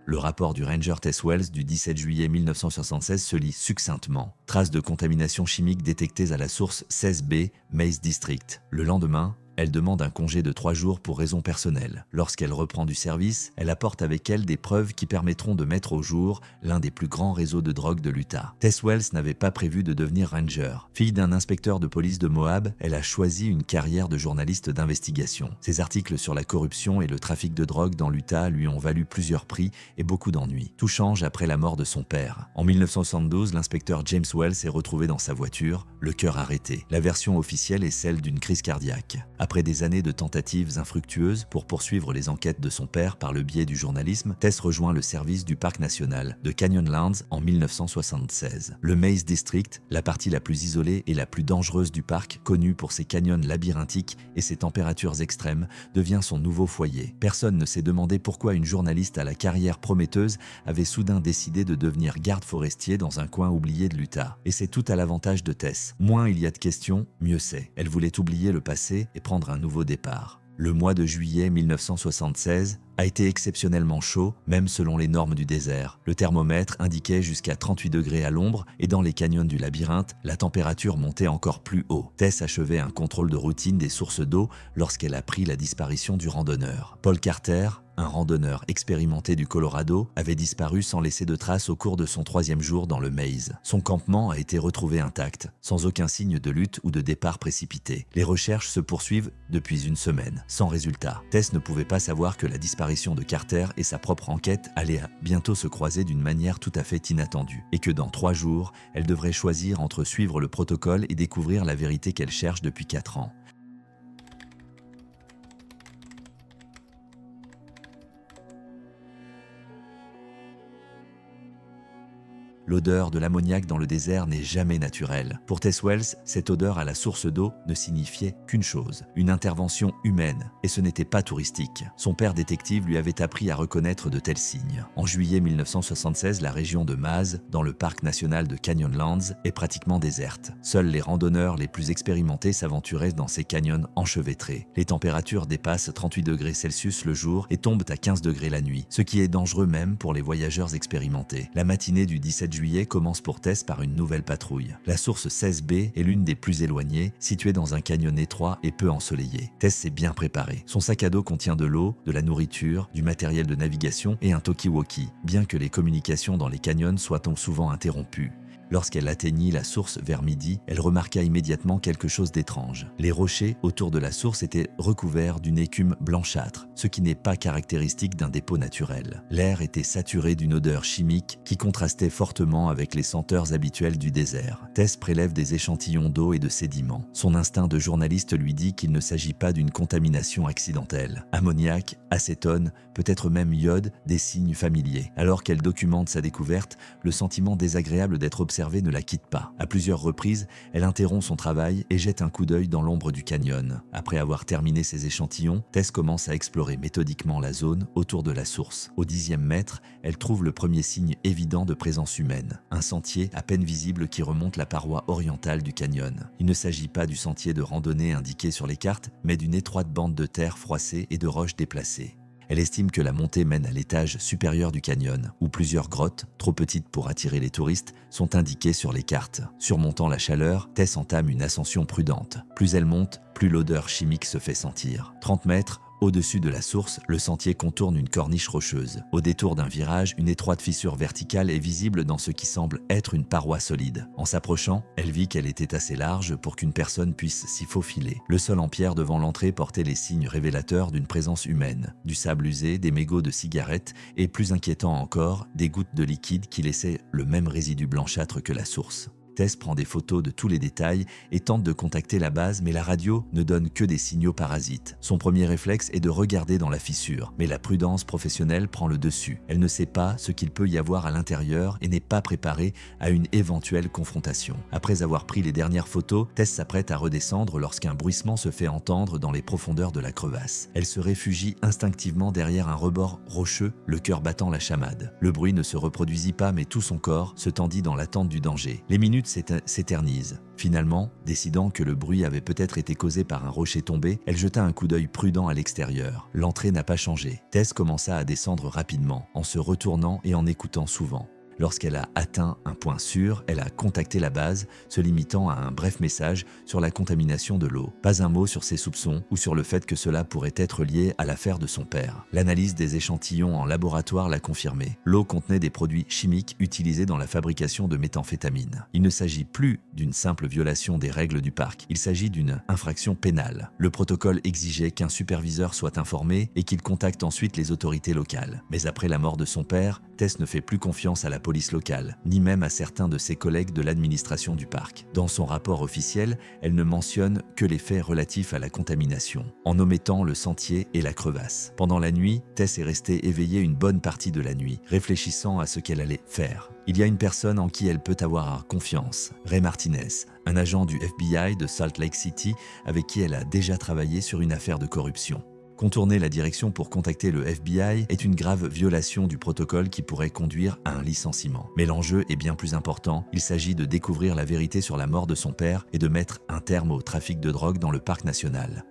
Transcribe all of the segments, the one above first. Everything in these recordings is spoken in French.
Le rapport du ranger Tess Wells du 17 juillet 1976 se lit succinctement. Traces de contamination chimique détectées à la source 16B, Maze District. Le lendemain, elle demande un congé de 3 jours pour raisons personnelles. Lorsqu'elle reprend du service, elle apporte avec elle des preuves qui permettront de mettre au jour l'un des plus grands réseaux de drogue de l'Utah. Tess Wells n'avait pas prévu de devenir ranger. Fille d'un inspecteur de police de Moab, elle a choisi une carrière de journaliste d'investigation. Ses articles sur la corruption et le trafic de drogue dans l'Utah lui ont valu plusieurs prix et beaucoup d'ennuis. Tout change après la mort de son père. En 1972, l'inspecteur James Wells est retrouvé dans sa voiture, le cœur arrêté. La version officielle est celle d'une crise cardiaque. Après des années de tentatives infructueuses pour poursuivre les enquêtes de son père par le biais du journalisme, Tess rejoint le service du parc national de Canyonlands en 1976. Le Maze District, la partie la plus isolée et la plus dangereuse du parc, connue pour ses canyons labyrinthiques et ses températures extrêmes, devient son nouveau foyer. Personne ne s'est demandé pourquoi une journaliste à la carrière prometteuse avait soudain décidé de devenir garde forestier dans un coin oublié de l'Utah. Et c'est tout à l'avantage de Tess. Moins il y a de questions, mieux c'est. Elle voulait oublier le passé et prendre un nouveau départ. Le mois de juillet 1976 a été exceptionnellement chaud, même selon les normes du désert. Le thermomètre indiquait jusqu'à 38 degrés à l'ombre et dans les canyons du labyrinthe, la température montait encore plus haut. Tess achevait un contrôle de routine des sources d'eau lorsqu'elle apprit la disparition du randonneur. Paul Carter, un randonneur expérimenté du Colorado, avait disparu sans laisser de traces au cours de son 3e jour dans le Maze. Son campement a été retrouvé intact, sans aucun signe de lutte ou de départ précipité. Les recherches se poursuivent depuis une semaine, sans résultat. Tess ne pouvait pas savoir que la disparition de Carter et sa propre enquête allaient bientôt se croiser d'une manière tout à fait inattendue, et que dans 3 jours, elle devrait choisir entre suivre le protocole et découvrir la vérité qu'elle cherche depuis 4 ans. L'odeur de l'ammoniac dans le désert n'est jamais naturelle. Pour Tess Wells, cette odeur à la source d'eau ne signifiait qu'une chose, une intervention humaine, et ce n'était pas touristique. Son père détective lui avait appris à reconnaître de tels signes. En juillet 1976, la région de Maz, dans le parc national de Canyonlands, est pratiquement déserte. Seuls les randonneurs les plus expérimentés s'aventuraient dans ces canyons enchevêtrés. Les températures dépassent 38 degrés Celsius le jour et tombent à 15 degrés la nuit, ce qui est dangereux même pour les voyageurs expérimentés. La matinée du 17 juillet commence pour Tess par une nouvelle patrouille. La source 16B est l'une des plus éloignées, située dans un canyon étroit et peu ensoleillé. Tess s'est bien préparée. Son sac à dos contient de l'eau, de la nourriture, du matériel de navigation et un talkie-walkie, bien que les communications dans les canyons soient donc souvent interrompues. Lorsqu'elle atteignit la source vers midi, elle remarqua immédiatement quelque chose d'étrange. Les rochers autour de la source étaient recouverts d'une écume blanchâtre, ce qui n'est pas caractéristique d'un dépôt naturel. L'air était saturé d'une odeur chimique qui contrastait fortement avec les senteurs habituelles du désert. Tess prélève des échantillons d'eau et de sédiments. Son instinct de journaliste lui dit qu'il ne s'agit pas d'une contamination accidentelle. Ammoniac, acétone, peut-être même iode, des signes familiers. Alors qu'elle documente sa découverte, le sentiment désagréable d'être observée ne la quitte pas. À plusieurs reprises, elle interrompt son travail et jette un coup d'œil dans l'ombre du canyon. Après avoir terminé ses échantillons, Tess commence à explorer méthodiquement la zone autour de la source. Au 10e mètre, elle trouve le premier signe évident de présence humaine. Un sentier à peine visible qui remonte la paroi orientale du canyon. Il ne s'agit pas du sentier de randonnée indiqué sur les cartes, mais d'une étroite bande de terre froissée et de roches déplacées. Elle estime que la montée mène à l'étage supérieur du canyon, où plusieurs grottes, trop petites pour attirer les touristes, sont indiquées sur les cartes. Surmontant la chaleur, Tess entame une ascension prudente. Plus elle monte, plus l'odeur chimique se fait sentir. 30 mètres, au-dessus de la source, le sentier contourne une corniche rocheuse. Au détour d'un virage, une étroite fissure verticale est visible dans ce qui semble être une paroi solide. En s'approchant, elle vit qu'elle était assez large pour qu'une personne puisse s'y faufiler. Le sol en pierre devant l'entrée portait les signes révélateurs d'une présence humaine. Du sable usé, des mégots de cigarettes et, plus inquiétant encore, des gouttes de liquide qui laissaient le même résidu blanchâtre que la source. Tess prend des photos de tous les détails et tente de contacter la base, mais la radio ne donne que des signaux parasites. Son premier réflexe est de regarder dans la fissure, mais la prudence professionnelle prend le dessus. Elle ne sait pas ce qu'il peut y avoir à l'intérieur et n'est pas préparée à une éventuelle confrontation. Après avoir pris les dernières photos, Tess s'apprête à redescendre lorsqu'un bruissement se fait entendre dans les profondeurs de la crevasse. Elle se réfugie instinctivement derrière un rebord rocheux, le cœur battant la chamade. Le bruit ne se reproduisit pas, mais tout son corps se tendit dans l'attente du danger. Les minutes minutes s'éternisent. Finalement, décidant que le bruit avait peut-être été causé par un rocher tombé, elle jeta un coup d'œil prudent à l'extérieur. L'entrée n'a pas changé. Tess commença à descendre rapidement, en se retournant et en écoutant souvent. Lorsqu'elle a atteint un point sûr, elle a contacté la base, se limitant à un bref message sur la contamination de l'eau. Pas un mot sur ses soupçons ou sur le fait que cela pourrait être lié à l'affaire de son père. L'analyse des échantillons en laboratoire l'a confirmé. L'eau contenait des produits chimiques utilisés dans la fabrication de méthamphétamine. Il ne s'agit plus d'une simple violation des règles du parc, il s'agit d'une infraction pénale. Le protocole exigeait qu'un superviseur soit informé et qu'il contacte ensuite les autorités locales. Mais après la mort de son père, Tess ne fait plus confiance à la police locale, ni même à certains de ses collègues de l'administration du parc. Dans son rapport officiel, elle ne mentionne que les faits relatifs à la contamination, en omettant le sentier et la crevasse. Pendant la nuit, Tess est restée éveillée une bonne partie de la nuit, réfléchissant à ce qu'elle allait faire. Il y a une personne en qui elle peut avoir confiance, Ray Martinez, un agent du FBI de Salt Lake City avec qui elle a déjà travaillé sur une affaire de corruption. Contourner la direction pour contacter le FBI est une grave violation du protocole qui pourrait conduire à un licenciement. Mais l'enjeu est bien plus important, il s'agit de découvrir la vérité sur la mort de son père et de mettre un terme au trafic de drogue dans le parc national.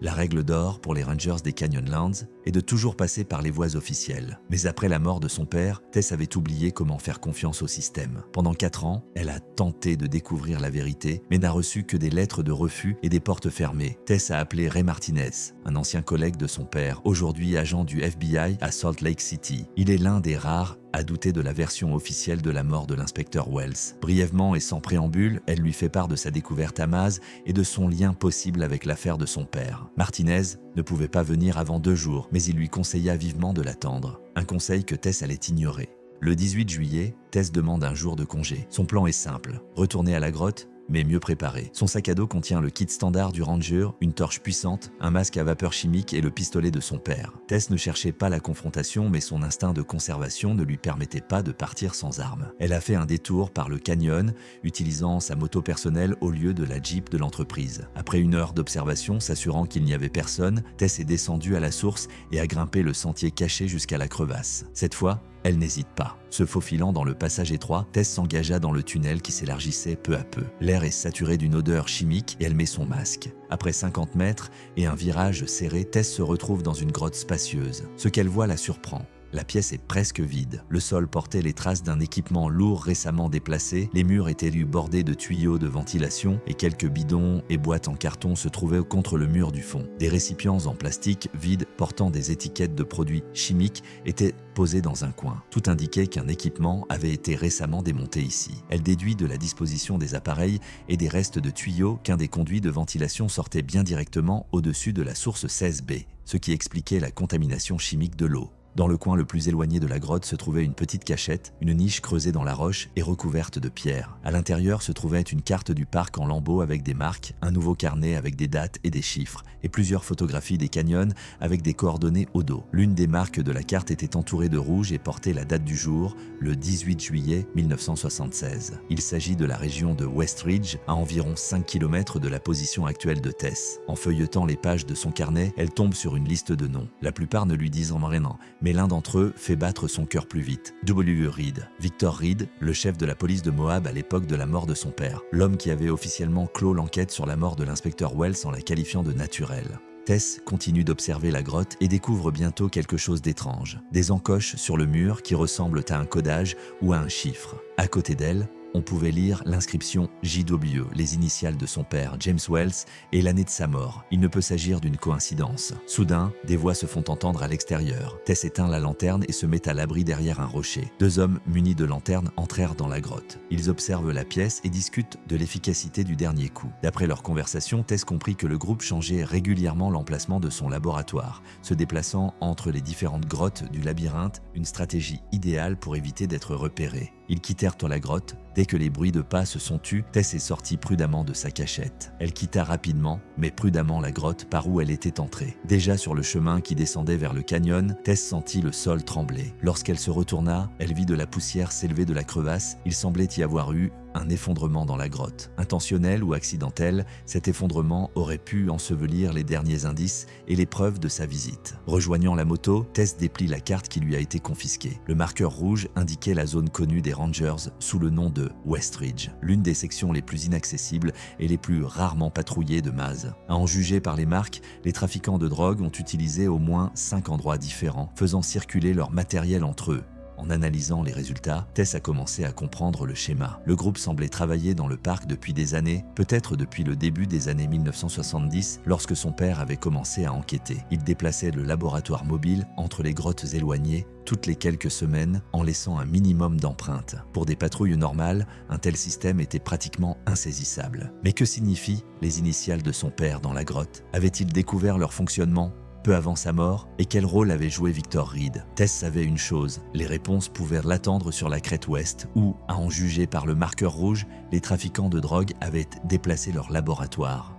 La règle d'or pour les Rangers des Canyonlands est de toujours passer par les voies officielles. Mais après la mort de son père, Tess avait oublié comment faire confiance au système. Pendant 4 ans, elle a tenté de découvrir la vérité, mais n'a reçu que des lettres de refus et des portes fermées. Tess a appelé Ray Martinez, un ancien collègue de son père, aujourd'hui agent du FBI à Salt Lake City. Il est l'un des rares à douter de la version officielle de la mort de l'inspecteur Wells. Brièvement et sans préambule, elle lui fait part de sa découverte à Maz et de son lien possible avec l'affaire de son père. Martinez ne pouvait pas venir avant 2 jours, mais il lui conseilla vivement de l'attendre. Un conseil que Tess allait ignorer. Le 18 juillet, Tess demande un jour de congé. Son plan est simple, retourner à la grotte, mais mieux préparé. Son sac à dos contient le kit standard du ranger, une torche puissante, un masque à vapeur chimique et le pistolet de son père. Tess ne cherchait pas la confrontation, mais son instinct de conservation ne lui permettait pas de partir sans armes. Elle a fait un détour par le canyon, utilisant sa moto personnelle au lieu de la Jeep de l'entreprise. Après 1 heure d'observation, s'assurant qu'il n'y avait personne, Tess est descendue à la source et a grimpé le sentier caché jusqu'à la crevasse. Cette fois, elle n'hésite pas. Se faufilant dans le passage étroit, Tess s'engagea dans le tunnel qui s'élargissait peu à peu. L'air est saturé d'une odeur chimique et elle met son masque. Après 50 mètres et un virage serré, Tess se retrouve dans une grotte spacieuse. Ce qu'elle voit la surprend. La pièce est presque vide. Le sol portait les traces d'un équipement lourd récemment déplacé. Les murs étaient bordés de tuyaux de ventilation et quelques bidons et boîtes en carton se trouvaient contre le mur du fond. Des récipients en plastique vides portant des étiquettes de produits chimiques étaient posés dans un coin. Tout indiquait qu'un équipement avait été récemment démonté ici. Elle déduit de la disposition des appareils et des restes de tuyaux qu'un des conduits de ventilation sortait bien directement au-dessus de la source 16B, ce qui expliquait la contamination chimique de l'eau. Dans le coin le plus éloigné de la grotte se trouvait une petite cachette, une niche creusée dans la roche et recouverte de pierres. À l'intérieur se trouvait une carte du parc en lambeaux avec des marques, un nouveau carnet avec des dates et des chiffres, et plusieurs photographies des canyons avec des coordonnées au dos. L'une des marques de la carte était entourée de rouge et portait la date du jour, le 18 juillet 1976. Il s'agit de la région de Westridge, à environ 5 km de la position actuelle de Tess. En feuilletant les pages de son carnet, elle tombe sur une liste de noms. La plupart ne lui disent rien, mais l'un d'entre eux fait battre son cœur plus vite. W. Reed. Victor Reed, le chef de la police de Moab à l'époque de la mort de son père. L'homme qui avait officiellement clos l'enquête sur la mort de l'inspecteur Wells en la qualifiant de naturelle. Tess continue d'observer la grotte et découvre bientôt quelque chose d'étrange. Des encoches sur le mur qui ressemblent à un codage ou à un chiffre. À côté d'elle, on pouvait lire l'inscription JW, les initiales de son père, James Wells, et l'année de sa mort. Il ne peut s'agir d'une coïncidence. Soudain, des voix se font entendre à l'extérieur. Tess éteint la lanterne et se met à l'abri derrière un rocher. 2 hommes munis de lanternes entrèrent dans la grotte. Ils observent la pièce et discutent de l'efficacité du dernier coup. D'après leur conversation, Tess comprit que le groupe changeait régulièrement l'emplacement de son laboratoire, se déplaçant entre les différentes grottes du labyrinthe, une stratégie idéale pour éviter d'être repérés. Ils quittèrent la grotte. Dès que les bruits de pas se sont tus, Tess est sortie prudemment de sa cachette. Elle quitta rapidement, mais prudemment la grotte par où elle était entrée. Déjà sur le chemin qui descendait vers le canyon, Tess sentit le sol trembler. Lorsqu'elle se retourna, elle vit de la poussière s'élever de la crevasse. Il semblait y avoir eu un effondrement dans la grotte. Intentionnel ou accidentel, cet effondrement aurait pu ensevelir les derniers indices et les preuves de sa visite. Rejoignant la moto, Tess déplie la carte qui lui a été confisquée. Le marqueur rouge indiquait la zone connue des Rangers sous le nom de Westridge, l'une des sections les plus inaccessibles et les plus rarement patrouillées de Maz. À en juger par les marques, les trafiquants de drogue ont utilisé au moins 5 endroits différents, faisant circuler leur matériel entre eux. En analysant les résultats, Tess a commencé à comprendre le schéma. Le groupe semblait travailler dans le parc depuis des années, peut-être depuis le début des années 1970, lorsque son père avait commencé à enquêter. Il déplaçait le laboratoire mobile entre les grottes éloignées toutes les quelques semaines en laissant un minimum d'empreintes. Pour des patrouilles normales, un tel système était pratiquement insaisissable. Mais que signifient les initiales de son père dans la grotte? Avait-il découvert leur fonctionnement peu avant sa mort, et quel rôle avait joué Victor Reed? Tess savait une chose, les réponses pouvaient l'attendre sur la crête ouest, où, à en juger par le marqueur rouge, les trafiquants de drogue avaient déplacé leur laboratoire.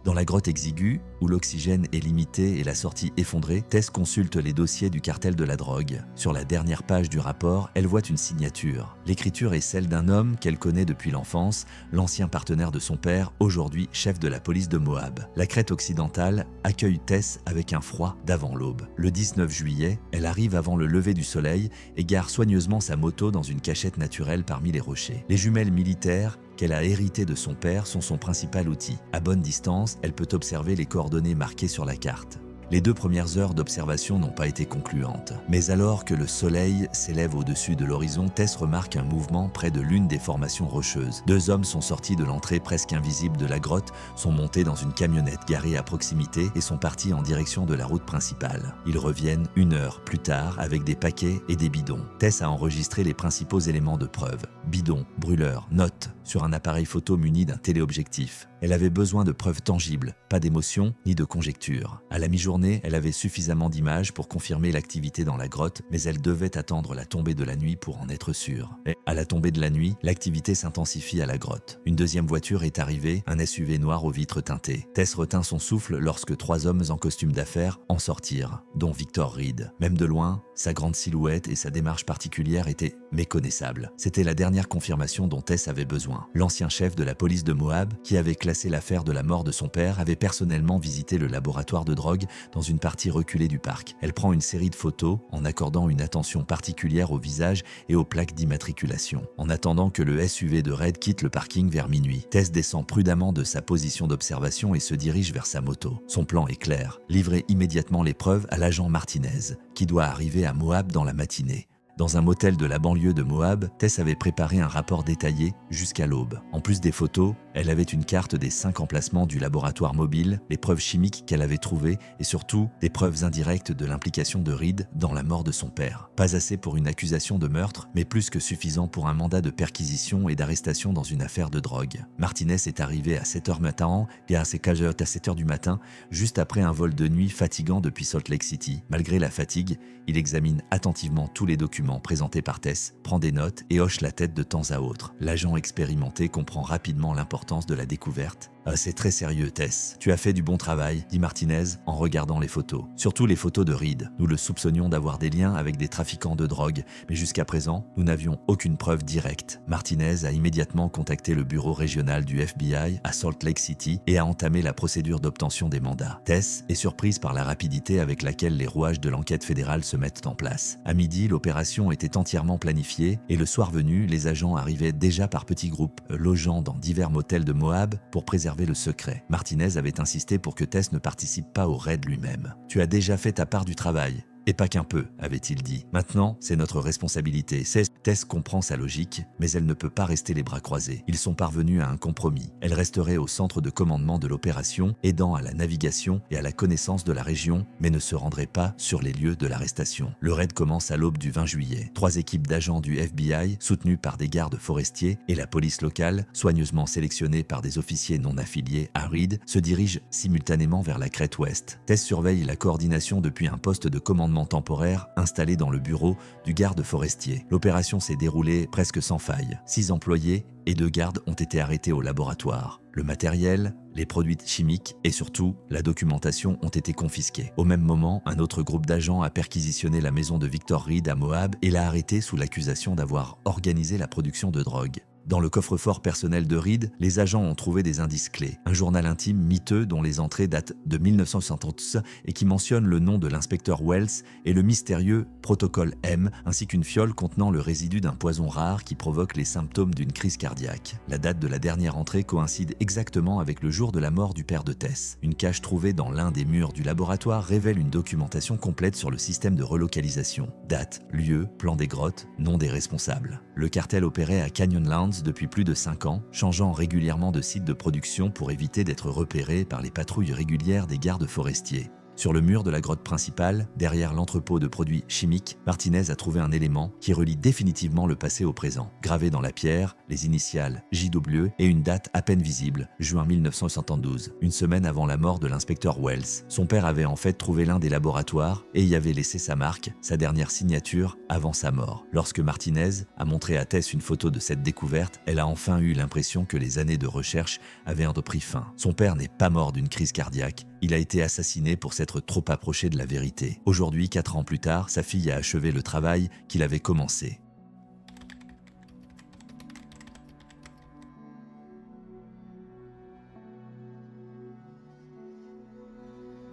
Dans la grotte exiguë, où l'oxygène est limité et la sortie effondrée, Tess consulte les dossiers du cartel de la drogue. Sur la dernière page du rapport, elle voit une signature. L'écriture est celle d'un homme qu'elle connaît depuis l'enfance, l'ancien partenaire de son père, aujourd'hui chef de la police de Moab. La crête occidentale accueille Tess avec un froid d'avant l'aube. Le 19 juillet, elle arrive avant le lever du soleil et gare soigneusement sa moto dans une cachette naturelle parmi les rochers. Les jumelles militaires qu'elle a hérité de son père sont son principal outil. À bonne distance, elle peut observer les coordonnées marquées sur la carte. Les 2 premières heures d'observation n'ont pas été concluantes. Mais alors que le soleil s'élève au-dessus de l'horizon, Tess remarque un mouvement près de l'une des formations rocheuses. 2 hommes sont sortis de l'entrée presque invisible de la grotte, sont montés dans une camionnette garée à proximité et sont partis en direction de la route principale. Ils reviennent 1 heure plus tard avec des paquets et des bidons. Tess a enregistré les principaux éléments de preuve. Bidons, brûleurs, notes sur un appareil photo muni d'un téléobjectif. Elle avait besoin de preuves tangibles, pas d'émotions ni de conjectures. À la mi-journée, elle avait suffisamment d'images pour confirmer l'activité dans la grotte, mais elle devait attendre la tombée de la nuit pour en être sûre. Et à la tombée de la nuit, l'activité s'intensifie à la grotte. Une deuxième voiture est arrivée, un SUV noir aux vitres teintées. Tess retint son souffle lorsque 3 hommes en costume d'affaires en sortirent, dont Victor Reed. Même de loin, sa grande silhouette et sa démarche particulière étaient méconnaissables. C'était la dernière confirmation dont Tess avait besoin. L'ancien chef de la police de Moab, qui avait classé l'affaire de la mort de son père, avait personnellement visité le laboratoire de drogue dans une partie reculée du parc. Elle prend une série de photos en accordant une attention particulière au visage et aux plaques d'immatriculation. En attendant que le SUV de Reed quitte le parking vers minuit, Tess descend prudemment de sa position d'observation et se dirige vers sa moto. Son plan est clair, livrer immédiatement les preuves à l'agent Martinez, qui doit arriver à Moab dans la matinée. Dans un motel de la banlieue de Moab, Tess avait préparé un rapport détaillé jusqu'à l'aube. En plus des photos, elle avait une carte des 5 emplacements du laboratoire mobile, les preuves chimiques qu'elle avait trouvées et surtout des preuves indirectes de l'implication de Reed dans la mort de son père. Pas assez pour une accusation de meurtre, mais plus que suffisant pour un mandat de perquisition et d'arrestation dans une affaire de drogue. Martinez est arrivé à 7h matin et à 7h du matin, juste après un vol de nuit fatigant depuis Salt Lake City. Malgré la fatigue, il examine attentivement tous les documents présenté par Tess, prend des notes et hoche la tête de temps à autre. L'agent expérimenté comprend rapidement l'importance de la découverte. « C'est très sérieux, Tess. Tu as fait du bon travail, » dit Martinez en regardant les photos. Surtout les photos de Reed. Nous le soupçonnions d'avoir des liens avec des trafiquants de drogue, mais jusqu'à présent, nous n'avions aucune preuve directe. Martinez a immédiatement contacté le bureau régional du FBI à Salt Lake City et a entamé la procédure d'obtention des mandats. Tess est surprise par la rapidité avec laquelle les rouages de l'enquête fédérale se mettent en place. À midi, l'opération était entièrement planifiée et le soir venu, les agents arrivaient déjà par petits groupes, logeant dans divers motels de Moab pour préserver le secret. Martinez avait insisté pour que Tess ne participe pas au raid lui-même. « Tu as déjà fait ta part du travail. » Et pas qu'un peu, avait-il dit. Maintenant, c'est notre responsabilité. Tess comprend sa logique, mais elle ne peut pas rester les bras croisés. Ils sont parvenus à un compromis. Elle resterait au centre de commandement de l'opération, aidant à la navigation et à la connaissance de la région, mais ne se rendrait pas sur les lieux de l'arrestation. Le raid commence à l'aube du 20 juillet. 3 équipes d'agents du FBI, soutenues par des gardes forestiers, et la police locale, soigneusement sélectionnée par des officiers non affiliés à Reed, se dirigent simultanément vers la crête ouest. Tess surveille la coordination depuis un poste de commandement hébergement temporaire installé dans le bureau du garde forestier. L'opération s'est déroulée presque sans faille. 6 employés et 2 gardes ont été arrêtés au laboratoire. Le matériel, les produits chimiques et surtout la documentation ont été confisqués. Au même moment, un autre groupe d'agents a perquisitionné la maison de Victor Reed à Moab et l'a arrêté sous l'accusation d'avoir organisé la production de drogue. Dans le coffre-fort personnel de Reed, les agents ont trouvé des indices clés. Un journal intime miteux dont les entrées datent de 1970 et qui mentionne le nom de l'inspecteur Wells et le mystérieux protocole M, ainsi qu'une fiole contenant le résidu d'un poison rare qui provoque les symptômes d'une crise cardiaque. La date de la dernière entrée coïncide exactement avec le jour de la mort du père de Tess. Une cache trouvée dans l'un des murs du laboratoire révèle une documentation complète sur le système de relocalisation. Date, lieu, plan des grottes, nom des responsables. Le cartel opérait à Canyonlands depuis plus de 5 ans, changeant régulièrement de site de production pour éviter d'être repéré par les patrouilles régulières des gardes forestiers. Sur le mur de la grotte principale, derrière l'entrepôt de produits chimiques, Martinez a trouvé un élément qui relie définitivement le passé au présent. Gravé dans la pierre, les initiales JW et une date à peine visible, juin 1972, une semaine avant la mort de l'inspecteur Wells. Son père avait en fait trouvé l'un des laboratoires et y avait laissé sa marque, sa dernière signature, avant sa mort. Lorsque Martinez a montré à Tess une photo de cette découverte, elle a enfin eu l'impression que les années de recherche avaient pris fin. Son père n'est pas mort d'une crise cardiaque, il a été assassiné pour s'être trop approché de la vérité. Aujourd'hui, 4 ans plus tard, sa fille a achevé le travail qu'il avait commencé.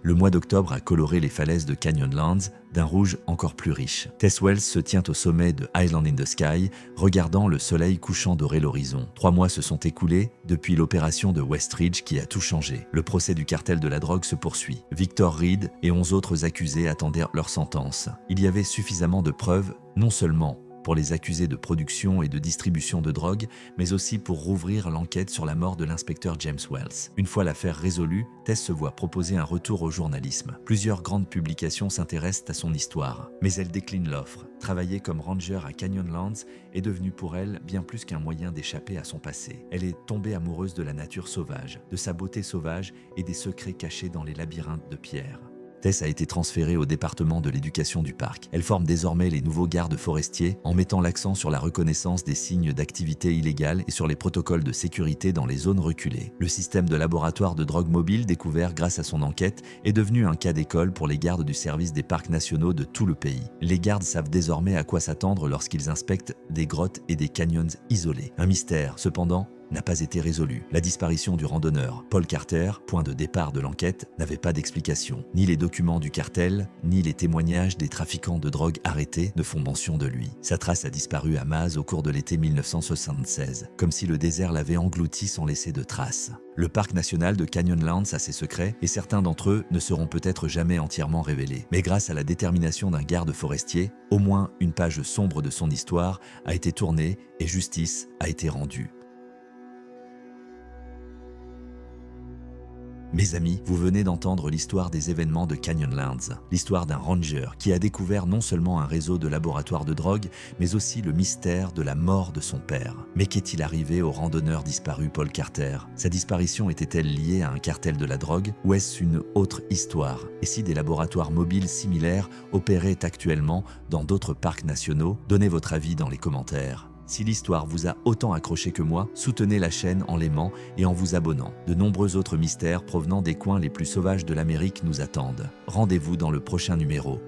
Le mois d'octobre a coloré les falaises de Canyonlands d'un rouge encore plus riche. Tess Wells se tient au sommet de Island in the Sky, regardant le soleil couchant dorer l'horizon. 3 mois se sont écoulés depuis l'opération de Westridge qui a tout changé. Le procès du cartel de la drogue se poursuit. Victor Reed et 11 autres accusés attendaient leur sentence. Il y avait suffisamment de preuves, non seulement pour les accusés de production et de distribution de drogue, mais aussi pour rouvrir l'enquête sur la mort de l'inspecteur James Wells. Une fois l'affaire résolue, Tess se voit proposer un retour au journalisme. Plusieurs grandes publications s'intéressent à son histoire, mais elle décline l'offre. Travailler comme ranger à Canyonlands est devenu pour elle bien plus qu'un moyen d'échapper à son passé. Elle est tombée amoureuse de la nature sauvage, de sa beauté sauvage et des secrets cachés dans les labyrinthes de pierre. Tess a été transférée au département de l'éducation du parc. Elle forme désormais les nouveaux gardes forestiers en mettant l'accent sur la reconnaissance des signes d'activité illégale et sur les protocoles de sécurité dans les zones reculées. Le système de laboratoire de drogue mobile découvert grâce à son enquête est devenu un cas d'école pour les gardes du service des parcs nationaux de tout le pays. Les gardes savent désormais à quoi s'attendre lorsqu'ils inspectent des grottes et des canyons isolés. Un mystère, cependant, n'a pas été résolu. La disparition du randonneur Paul Carter, point de départ de l'enquête, n'avait pas d'explication. Ni les documents du cartel, ni les témoignages des trafiquants de drogue arrêtés ne font mention de lui. Sa trace a disparu à Maz au cours de l'été 1976, comme si le désert l'avait englouti sans laisser de traces. Le parc national de Canyonlands a ses secrets et certains d'entre eux ne seront peut-être jamais entièrement révélés. Mais grâce à la détermination d'un garde forestier, au moins une page sombre de son histoire a été tournée et justice a été rendue. Mes amis, vous venez d'entendre l'histoire des événements de Canyonlands, l'histoire d'un ranger qui a découvert non seulement un réseau de laboratoires de drogue, mais aussi le mystère de la mort de son père. Mais qu'est-il arrivé au randonneur disparu Paul Carter? Sa disparition était-elle liée à un cartel de la drogue ou est-ce une autre histoire? Et si des laboratoires mobiles similaires opéraient actuellement dans d'autres parcs nationaux? Donnez votre avis dans les commentaires. Si l'histoire vous a autant accroché que moi, soutenez la chaîne en l'aimant et en vous abonnant. De nombreux autres mystères provenant des coins les plus sauvages de l'Amérique nous attendent. Rendez-vous dans le prochain numéro.